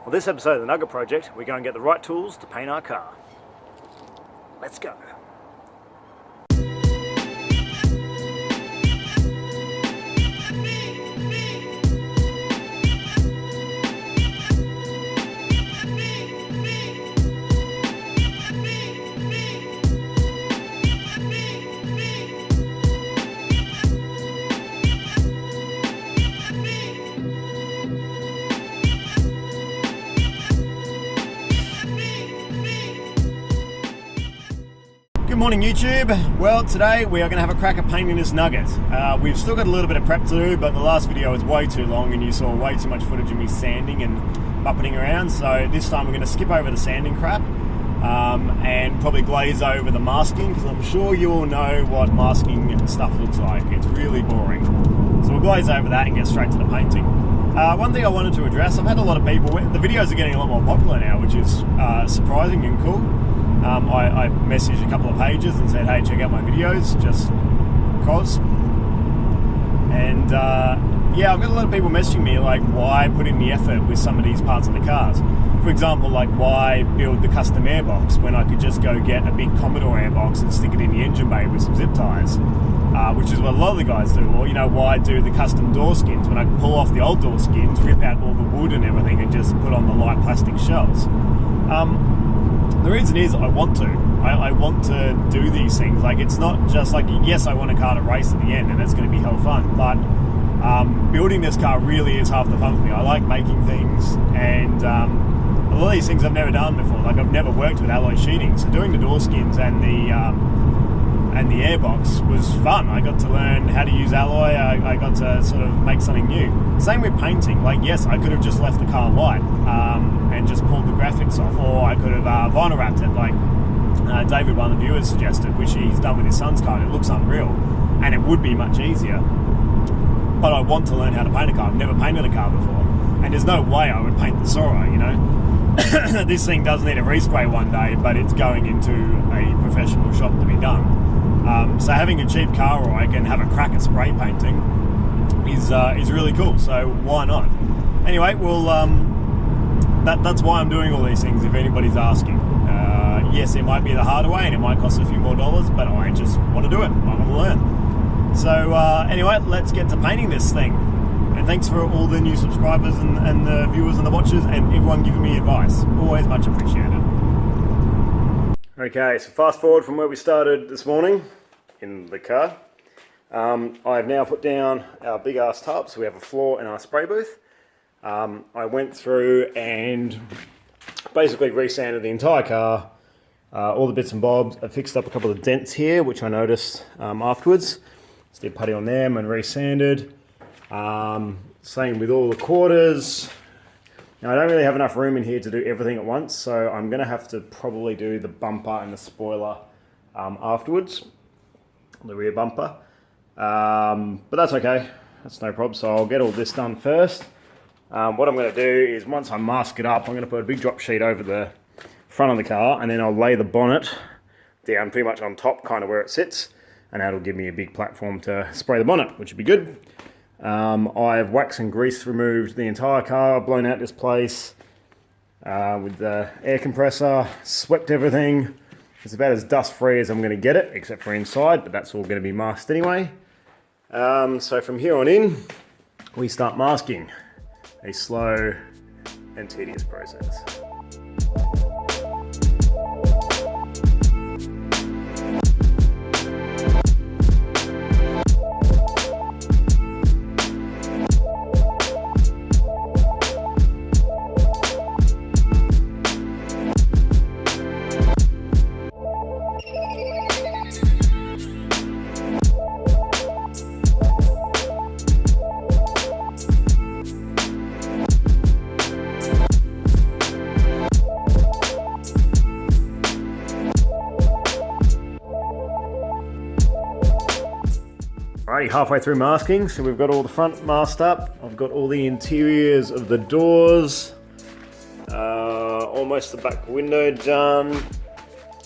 On this episode of the Nugget Project, we're going to get the right tools to paint our car. Let's go. Good morning YouTube. Well, today we are going to have a crack at painting this Nugget. We've still got a little bit of prep to do, but the last video was way too long and you saw way too much footage of me sanding and bumping around. So this time we're going to skip over the sanding crap and probably glaze over the masking, because I'm sure you all know what masking stuff looks like. It's really boring. So we'll glaze over that and get straight to the painting. One thing I wanted to address, I've had a lot of people, the videos are getting a lot more popular now, which is surprising and cool. I messaged a couple of pages and said, hey, check out my videos, just cause. And yeah, I've got a lot of people messaging me like, why put in the effort with some of these parts of the cars? For example, like, why build the custom airbox when I could just go get a big Commodore airbox and stick it in the engine bay with some zip ties, which is what a lot of the guys do. Or, you know, why do the custom door skins when I can pull off the old door skins, rip out all the wood and everything and just put on the light plastic shells? The reason is I want to. I want to do these things. Like, it's not just like, yes, I want a car to race at the end and it's going to be hell fun, but building this car really is half the fun for me. I like making things, and a lot of these things I've never done before. Like, I've never worked with alloy sheeting, so doing the door skins and the airbox was fun. I got to learn how to use alloy. I got to sort of make something new. Same with painting. Like, yes, I could have just left the car white and just pulled the graphics off, or I could have vinyl wrapped it like David, one of the viewers, suggested, which he's done with his son's car. It looks unreal, and it would be much easier. But I want to learn how to paint a car. I've never painted a car before, and there's no way I would paint the Sora, you know. This thing does need a respray one day, but it's going into a professional shop to be done. So having a cheap car where I can have a crack at spray painting is really cool. So why not? Anyway, well, that's why I'm doing all these things, if anybody's asking. Yes, it might be the harder way and it might cost a few more dollars, but I just want to do it. I want to learn. So anyway, let's get to painting this thing. And thanks for all the new subscribers and the viewers and the watchers and everyone giving me advice. Always much appreciated. Okay, so fast forward from where we started this morning in the car. I've now put down our big ass tub, so we have a floor in our spray booth. I went through and basically resanded the entire car, all the bits and bobs. I fixed up a couple of dents here, which I noticed afterwards. Just did putty on them and resanded. Same with all the quarters. Now, I don't really have enough room in here to do everything at once, so I'm going to have to probably do the bumper and the spoiler afterwards, the rear bumper. But that's okay, that's no problem. So I'll get all this done first. What I'm going to do is, once I mask it up, I'm going to put a big drop sheet over the front of the car, and then I'll lay the bonnet down pretty much on top, kind of where it sits, and that'll give me a big platform to spray the bonnet, which would be good. I've wax and grease removed the entire car, blown out this place with the air compressor, swept everything. It's about as dust free as I'm going to get it, except for inside, but that's all going to be masked anyway. So from here on in, we start masking. A slow and tedious process. Alrighty, halfway through masking, so we've got all the front masked up. I've got all the interiors of the doors, almost the back window done.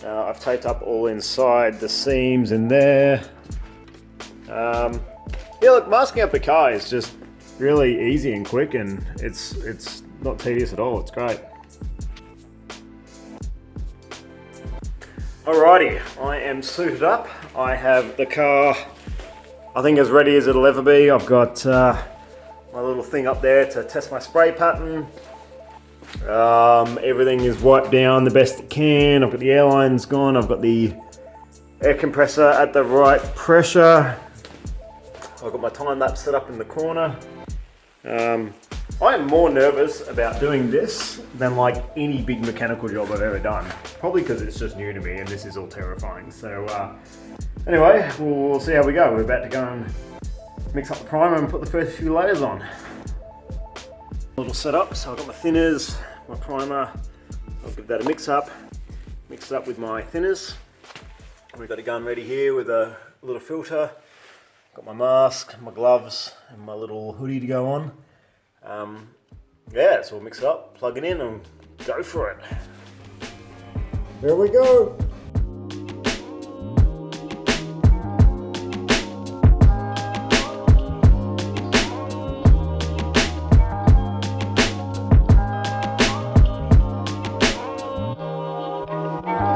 I've taped up all inside the seams in there. Yeah, look, masking up the car is just really easy and quick, and it's not tedious at all, it's great. Alrighty, I am suited up. I have the car, I think, as ready as it'll ever be. I've got my little thing up there to test my spray pattern. Everything is wiped down the best it can. I've got the air lines gone. I've got the air compressor at the right pressure. I've got my time lapse set up in the corner. I am more nervous about doing this than like any big mechanical job I've ever done. Probably because it's just new to me and this is all terrifying. So anyway, we'll see how we go. We're about to go and mix up the primer and put the first few layers on. Little setup, so I've got my thinners, my primer. I'll give that a mix up it up with my thinners. We've got a gun ready here with a little filter. Got my mask, my gloves, and my little hoodie to go on. Yeah, so we'll mix it up, plug it in, and go for it. Here we go.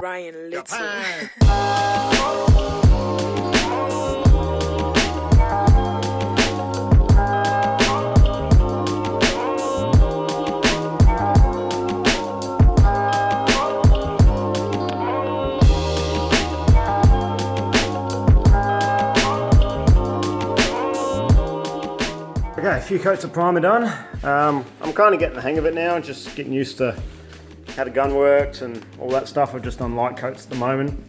Ryan Little. Okay, a few coats of primer done. I'm kind of getting the hang of it now, just getting used to how the gun works and all that stuff. I've just done light coats at the moment.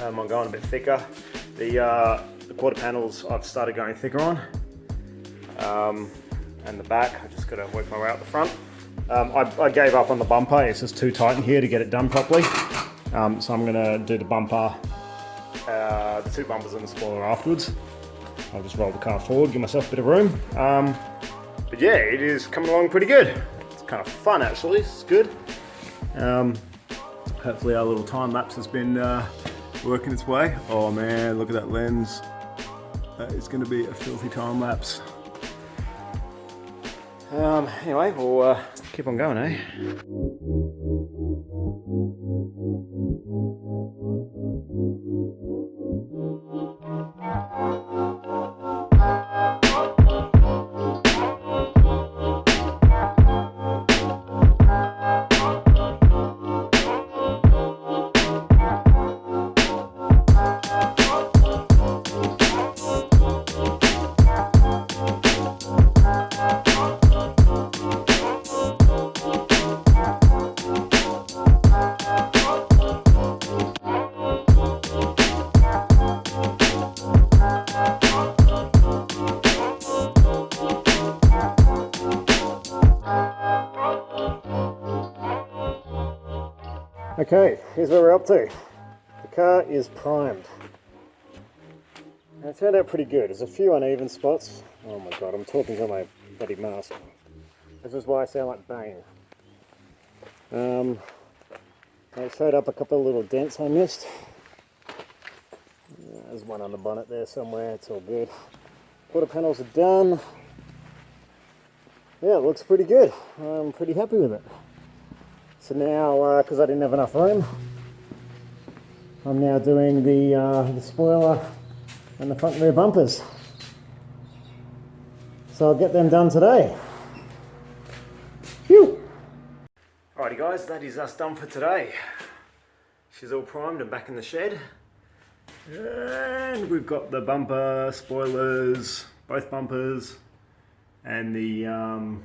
I'm going a bit thicker. The quarter panels I've started going thicker on. And the back, I just got to work my way out the front. I gave up on the bumper, it's just too tight in here to get it done properly. So I'm going to do the bumper, the two bumpers and the spoiler afterwards. I'll just roll the car forward, give myself a bit of room. But yeah, it is coming along pretty good. It's kind of fun actually, it's good. Hopefully our little time lapse has been working its way. Oh man, look at that lens. That is going to be a filthy time lapse. Anyway, we'll keep on going, eh? Okay, here's where we're up to. The car is primed. And it turned out pretty good. There's a few uneven spots. Oh my god, I'm talking to my bloody mask. This is why I sound like Bane. I showed up a couple of little dents I missed. There's one on the bonnet there somewhere, it's all good. Quarter panels are done. Yeah, it looks pretty good. I'm pretty happy with it. So now, because I didn't have enough room, I'm now doing the spoiler and the front and rear bumpers. So I'll get them done today. Phew! Alrighty guys, that is us done for today. She's all primed and back in the shed. And we've got the bumper, spoilers, both bumpers, and the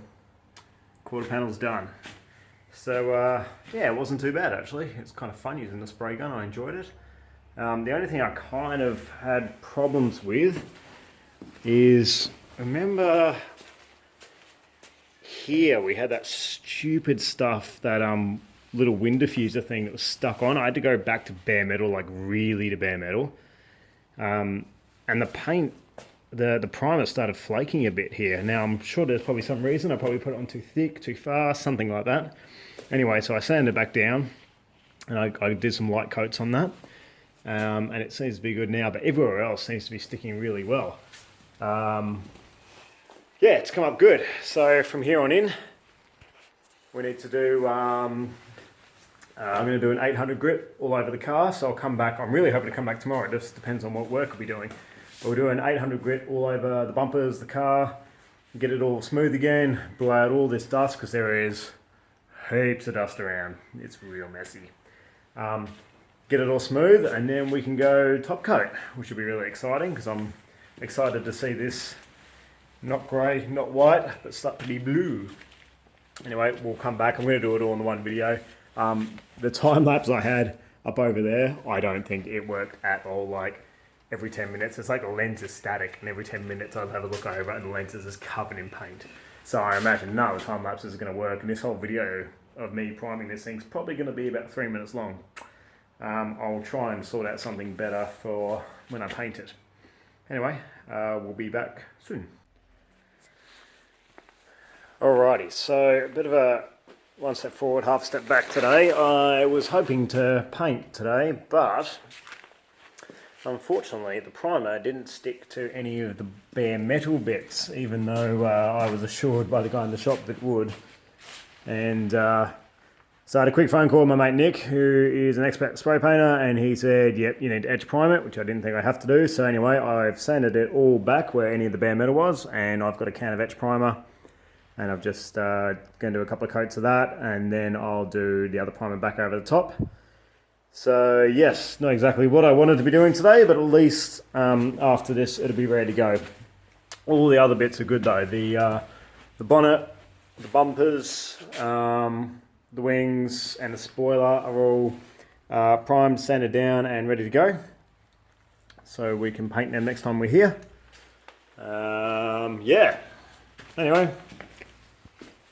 quarter panels done. So yeah, it wasn't too bad actually. It's kind of fun using the spray gun, I enjoyed it. The only thing I kind of had problems with is, remember here we had that stupid stuff, that little wind diffuser thing that was stuck on. I had to go back to bare metal, like really to bare metal. And the paint, the primer started flaking a bit here. Now I'm sure there's probably some reason. I probably put it on too thick, too fast, something like that. Anyway, so I sanded it back down and I did some light coats on that. And it seems to be good now, but everywhere else seems to be sticking really well. Yeah, it's come up good. So from here on in, we need to do, I'm going to do an 800 grit all over the car, so I'll come back. I'm really hoping to come back tomorrow. It just depends on what work we'll be doing. But we'll do an 800 grit all over the bumpers, the car, get it all smooth again, blow out all this dust, because there is heaps of dust around. It's real messy. Get it all smooth, and then we can go top coat, which will be really exciting, because I'm excited to see this not grey, not white, but start to be blue. Anyway, we'll come back. I'm going to do it all in the one video. The time lapse I had up over there, I don't think it worked at all. Like every 10 minutes, it's like the lens is static, and every 10 minutes I'll have a look over and the lens is just covered in paint. So I imagine none of the time lapses are going to work, and this whole video of me priming this thing's probably going to be about 3 minutes long. I'll try and sort out something better for when I paint it. Anyway, we'll be back soon. Alrighty, so a bit of a one step forward, half step back today. I was hoping to paint today, but unfortunately the primer didn't stick to any of the bare metal bits, even though I was assured by the guy in the shop that it would. And so I had a quick phone call with my mate Nick, who is an expert spray painter, and he said, yep, you need to edge prime it, which I didn't think I'd have to do. So anyway, I've sanded it all back where any of the bare metal was, and I've got a can of edge primer, and I've just going to do a couple of coats of that, and then I'll do the other primer back over the top. So yes, not exactly what I wanted to be doing today, but at least after this it'll be ready to go. All the other bits are good though. The bonnet, the bumpers, the wings and the spoiler are all primed, sanded down and ready to go. So we can paint them next time we're here. Yeah. Anyway,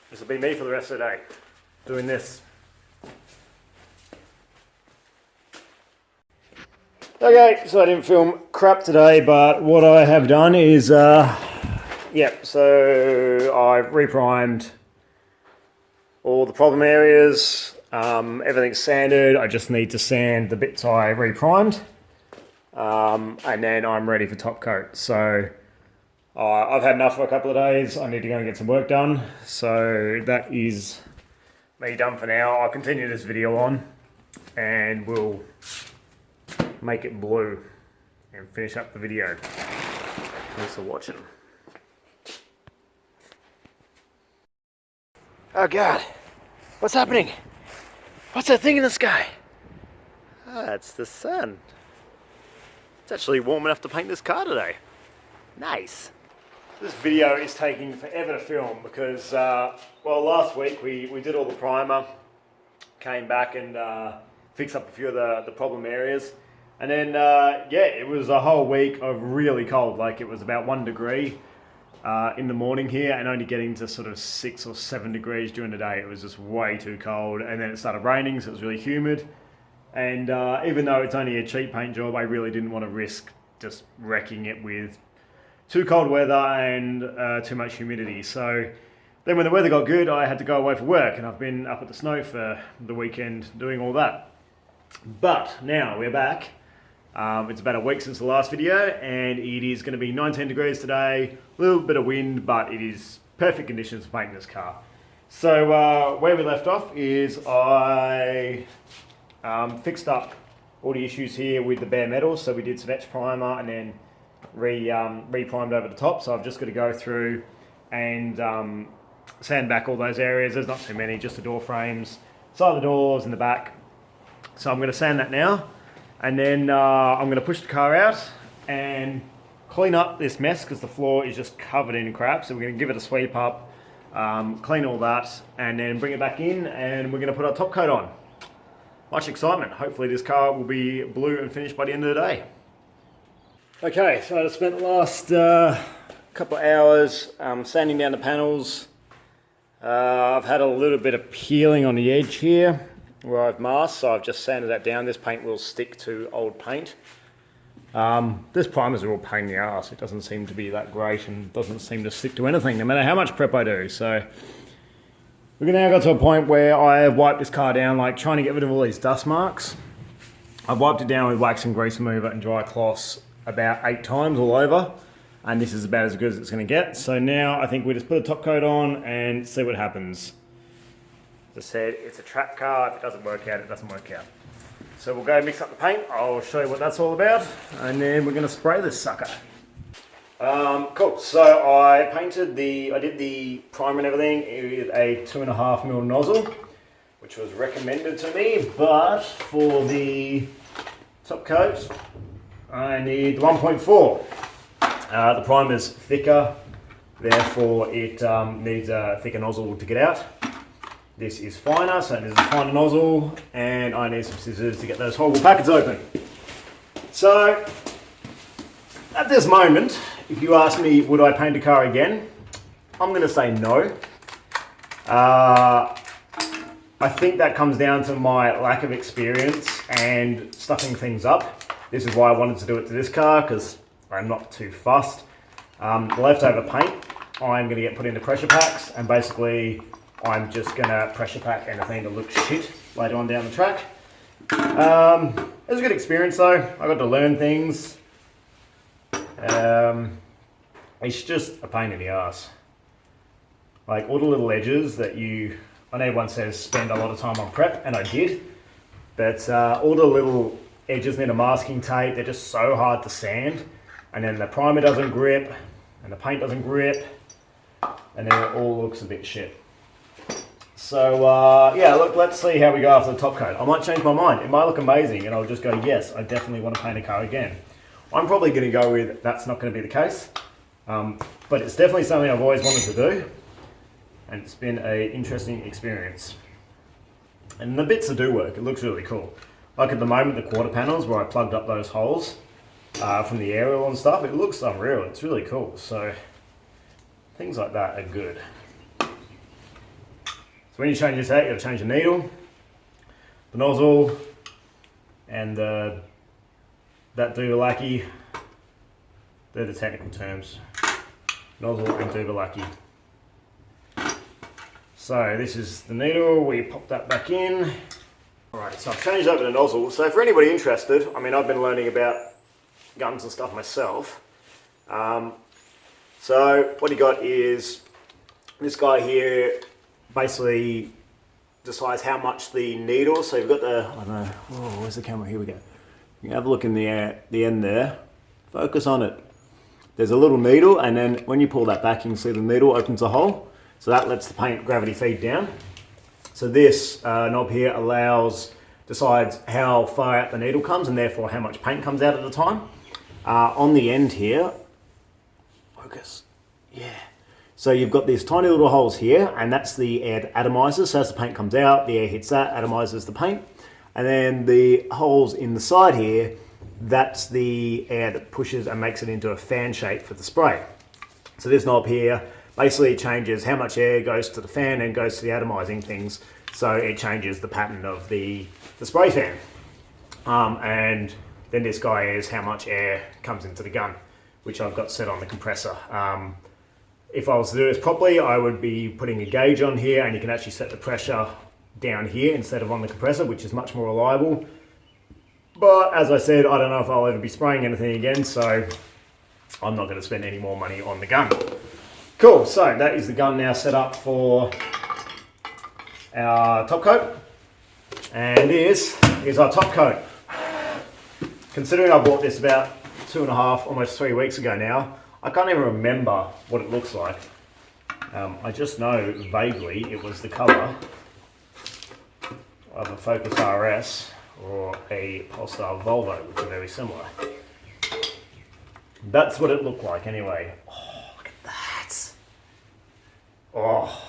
this will be me for the rest of the day, doing this. Okay, so I didn't film crap today, but what I have done is, so I've reprimed all the problem areas, everything's sanded. I just need to sand the bits I reprimed, and then I'm ready for top coat. So I've had enough for a couple of days. I need to go and get some work done. So that is me done for now. I'll continue this video on and we'll make it blue and finish up the video. Thanks for watching. Oh God, what's happening? What's that thing in the sky? Ah, it's the sun. It's actually warm enough to paint this car today. Nice. This video is taking forever to film because, well, last week we did all the primer, came back and fixed up a few of the problem areas. And then, yeah, it was a whole week of really cold. Like it was about 1 degree in the morning here and only getting to sort of 6 or 7 degrees during the day. It was just way too cold. And then it started raining, so it was really humid. And even though it's only a cheap paint job, I really didn't want to risk just wrecking it with too cold weather and too much humidity. So then when the weather got good, I had to go away for work, and I've been up at the snow for the weekend doing all that. But now we're back. It's about a week since the last video, and it is going to be 19 degrees today, a little bit of wind, but it is perfect conditions for painting this car. So where we left off is I fixed up all the issues here with the bare metal. So we did some etch primer and then re-primed over the top. So I've just got to go through and sand back all those areas. There's not too many, just the door frames, side of the doors and the back. So I'm going to sand that now. And then I'm going to push the car out and clean up this mess because the floor is just covered in crap. So we're going to give it a sweep up, clean all that, and then bring it back in, and we're going to put our top coat on. Much excitement. Hopefully this car will be blue and finished by the end of the day. Okay, so I spent the last couple of hours sanding down the panels. I've had a little bit of peeling on the edge here where I've masked, so I've just sanded that down. This paint will stick to old paint. This primer's a real pain in the arse. It doesn't seem to be that great and doesn't seem to stick to anything, no matter how much prep I do. So we've now got to a point where I have wiped this car down, like trying to get rid of all these dust marks. I've wiped it down with wax and grease remover and dry cloths about 8 times all over, and this is about as good as it's going to get. So now I think we just put a top coat on and see what happens. As I said, it's a track car. If it doesn't work out, it doesn't work out. So we'll go mix up the paint. I'll show you what that's all about, and then we're going to spray this sucker. Cool. So I did the primer and everything with a 2.5mm nozzle, which was recommended to me. But for the top coat, I need 1.4. The primer's thicker, therefore it needs a thicker nozzle to get out. This is finer, so it is a finer nozzle, and I need some scissors to get those horrible packets open. So, at this moment, if you ask me, would I paint a car again? I'm going to say no. I think that comes down to my lack of experience and stuffing things up. This is why I wanted to do it to this car, because I'm not too fussed. The leftover paint, I'm going to get put into pressure packs, and basically I'm just going to pressure pack anything that looks shit later on down the track. It was a good experience though. I got to learn things. It's just a pain in the ass. Like all the little edges that I know everyone says spend a lot of time on prep, and I did, but all the little edges need a masking tape. They're just so hard to sand, and then the primer doesn't grip, and the paint doesn't grip, and then it all looks a bit shit. So yeah, look, let's see how we go after the top coat. I might change my mind. It might look amazing, and I'll just go, yes, I definitely want to paint a car again. I'm probably going to go with that's not going to be the case, but it's definitely something I've always wanted to do, and it's been an interesting experience. And the bits that do work, it looks really cool. Like at the moment, the quarter panels where I plugged up those holes from the aerial and stuff, it looks unreal. It's really cool. So things like that are good. So when you change this out, you got to change the needle, the nozzle, and that Duvalaki. They're the technical terms. Nozzle and Duvalaki. So this is the needle, we pop that back in. Alright, so I've changed over the nozzle. So for anybody interested, I mean, I've been learning about guns and stuff myself. So what you got is this guy here basically decides how much the needle, so you've got the, I don't know, oh, where's the camera? Here we go. You can have a look in the end there. Focus on it. There's a little needle, and then when you pull that back, you can see the needle opens a hole. So that lets the paint gravity feed down. So this knob here decides how far out the needle comes, and therefore how much paint comes out at a time. On the end here, focus, yeah. So you've got these tiny little holes here, and that's the air that atomizes. So as the paint comes out, the air hits that, atomizes the paint. And then the holes in the side here, that's the air that pushes and makes it into a fan shape for the spray. So this knob here basically changes how much air goes to the fan and goes to the atomizing things. So it changes the pattern of the spray fan. And then this guy is how much air comes into the gun, which I've got set on the compressor. If I was to do this properly, I would be putting a gauge on here, and you can actually set the pressure down here instead of on the compressor, which is much more reliable. But as I said, I don't know if I'll ever be spraying anything again, so I'm not going to spend any more money on the gun. Cool, so that is the gun now set up for our top coat. And this is our top coat. Considering I bought this about 2.5, almost 3 weeks ago now, I can't even remember what it looks like. I just know vaguely it was the colour of a Focus RS or a Polestar Volvo, which are very similar. That's what it looked like anyway. Oh, look at that. Oh,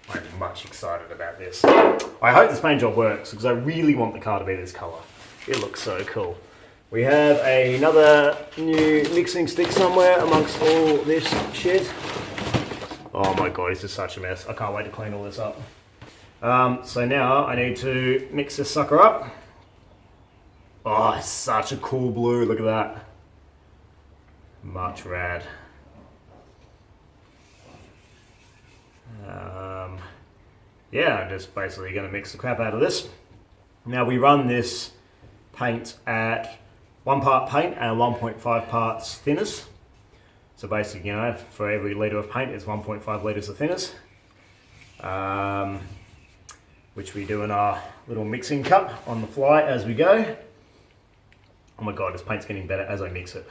I'm much excited about this. I hope this paint job works, because I really want the car to be this colour. It looks so cool. We have another new mixing stick somewhere amongst all this shit. Oh my god, this is such a mess. I can't wait to clean all this up. So now I need to mix this sucker up. Oh, it's such a cool blue, look at that. Much rad. Yeah, I'm just basically going to mix the crap out of this. Now we run this paint at 1 part paint and 1.5 parts thinners. So basically, you know, for every litre of paint, it's 1.5 litres of thinners. which we do in our little mixing cup on the fly as we go. Oh my god, this paint's getting better as I mix it.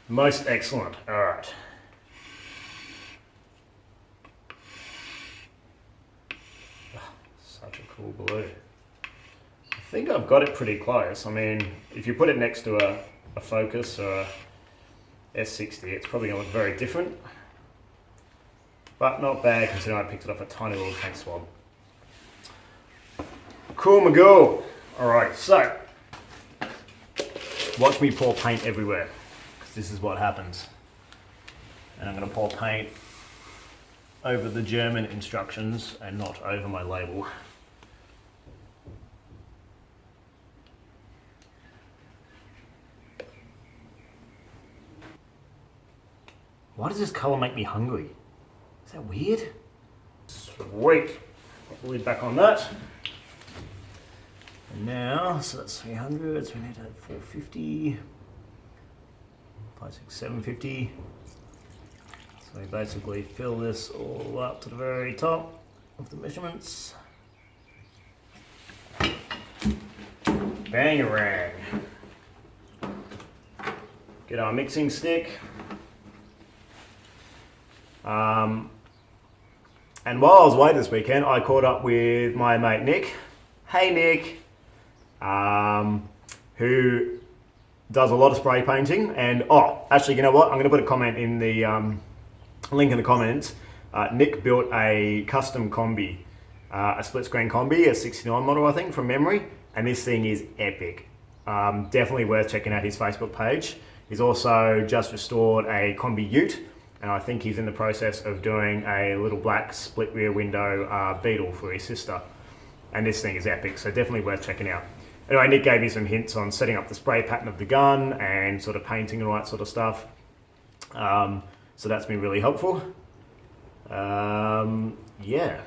Most excellent. All right. Such a cool blue. I think I've got it pretty close. I mean, if you put it next to a Focus or a S60, it's probably going to look very different. But not bad considering I picked it off a tiny little paint swab. Cool Magoo. Alright, so watch me pour paint everywhere, because this is what happens. And I'm going to pour paint over the German instructions and not over my label. Why does this colour make me hungry? Is that weird? Sweet. Put the lid back on that. And now, so that's 300, so we need to have 450, 750. So we basically fill this all up to the very top of the measurements. Bangarang. Get our mixing stick. And while I was away this weekend, I caught up with my mate Nick. Hey Nick, who does a lot of spray painting. And actually, you know what? I'm going to put a comment in the link in the comments. Nick built a custom combi, a split screen combi, a 69 model, I think, from memory. And this thing is epic. Definitely worth checking out his Facebook page. He's also just restored a combi ute. And I think he's in the process of doing a little black split rear window Beetle for his sister. And this thing is epic, so definitely worth checking out. Anyway, Nick gave me some hints on setting up the spray pattern of the gun and sort of painting and all that sort of stuff. So that's been really helpful. Yeah.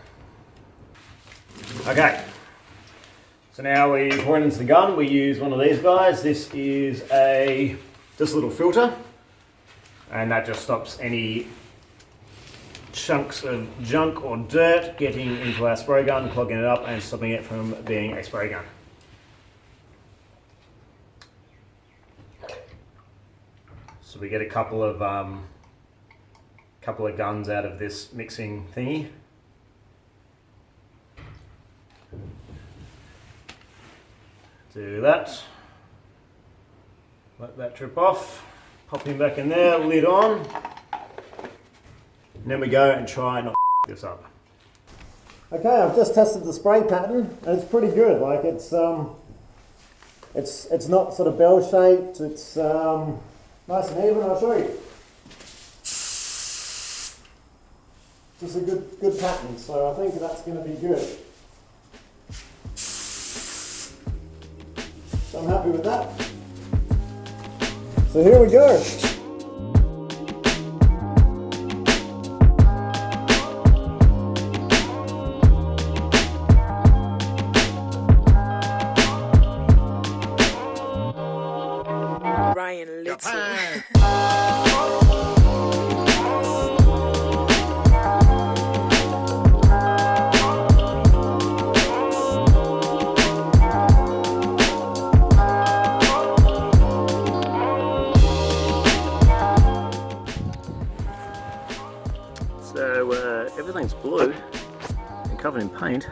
Okay. So now we pour it into the gun. We use one of these guys. This is just a little filter. And that just stops any chunks of junk or dirt getting into our spray gun, clogging it up and stopping it from being a spray gun. So we get a couple of guns out of this mixing thingy. Do that. Let that drip off. Pop him back in there, lid on. And then we go and try not to this up. Okay, I've just tested the spray pattern and it's pretty good. Like it's not sort of bell shaped. It's nice and even. I'll show you. Just a good pattern. So I think that's going to be good. So I'm happy with that. So here we go. Ryan Little. So everything's blue and covered in paint,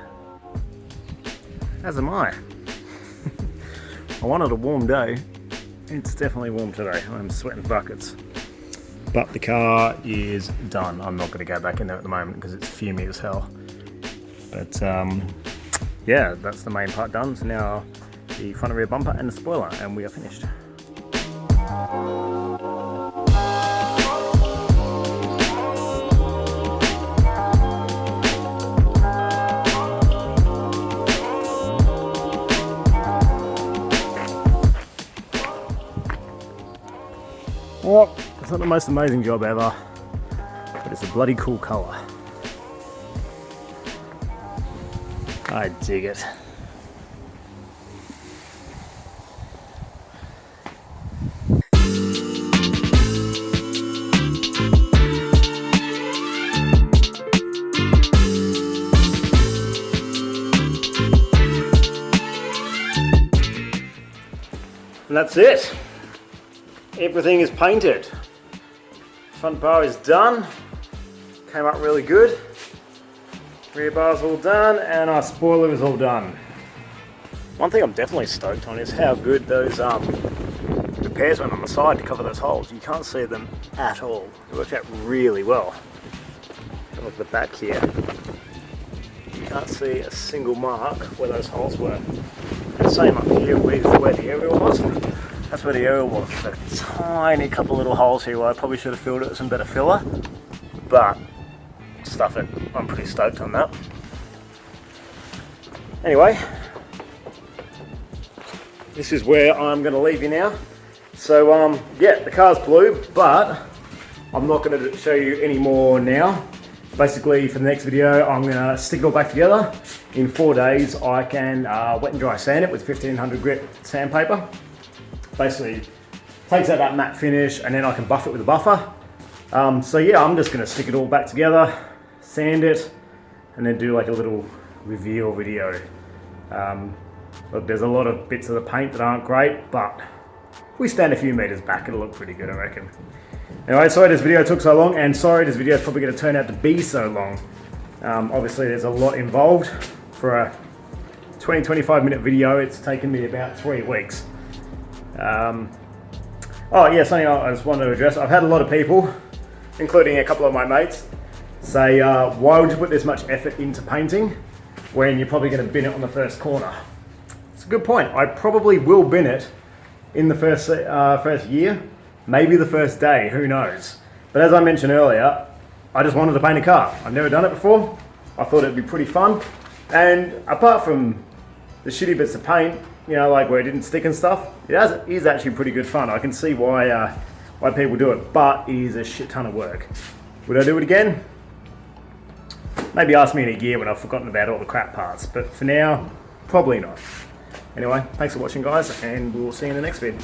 as am I. I wanted a warm day. It's definitely warm today. I'm sweating buckets. But the car is done. I'm not going to go back in there at the moment because it's fumey as hell. But yeah, that's the main part done. So now the front and rear bumper and the spoiler, and we are finished. Well, it's not the most amazing job ever, but it's a bloody cool colour. I dig it. that's it. Everything is painted. Front bar is done. Came up really good. Rear bar's all done, and our spoiler is all done. One thing I'm definitely stoked on is how good those repairs went on the side to cover those holes. You can't see them at all. It worked out really well. Look at the back here. You can't see a single mark where those holes were. And same up here with where the aerial was. That's where the aerial was. A tiny couple little holes here where I probably should have filled it with some better filler. But stuff it. I'm pretty stoked on that. Anyway, this is where I'm going to leave you now. So yeah, the car's blue, but I'm not going to show you any more now. Basically, for the next video, I'm going to stick it all back together. In 4 days, I can wet and dry sand it with 1500 grit sandpaper. Basically, takes out that matte finish, and then I can buff it with a buffer. So yeah, I'm just going to stick it all back together, sand it, and then do like a little reveal video. Look, there's a lot of bits of the paint that aren't great, but if we stand a few meters back, it'll look pretty good, I reckon. Anyway, sorry this video took so long, and sorry this video is probably going to turn out to be so long. Obviously, there's a lot involved. For a 20-25 minute video, it's taken me about 3 weeks. Oh yeah, something I just wanted to address. I've had a lot of people, including a couple of my mates, say, why would you put this much effort into painting when you're probably going to bin it on the first corner? It's a good point. I probably will bin it in the first year, maybe the first day, who knows. But as I mentioned earlier, I just wanted to paint a car. I've never done it before. I thought it'd be pretty fun. And apart from the shitty bits of paint, you know, like where it didn't stick and stuff, it is actually pretty good fun. I can see why people do it, but it is a shit ton of work. Would I do it again? Maybe ask me in a year when I've forgotten about all the crap parts, but for now, probably not. Anyway, thanks for watching guys, and we'll see you in the next video.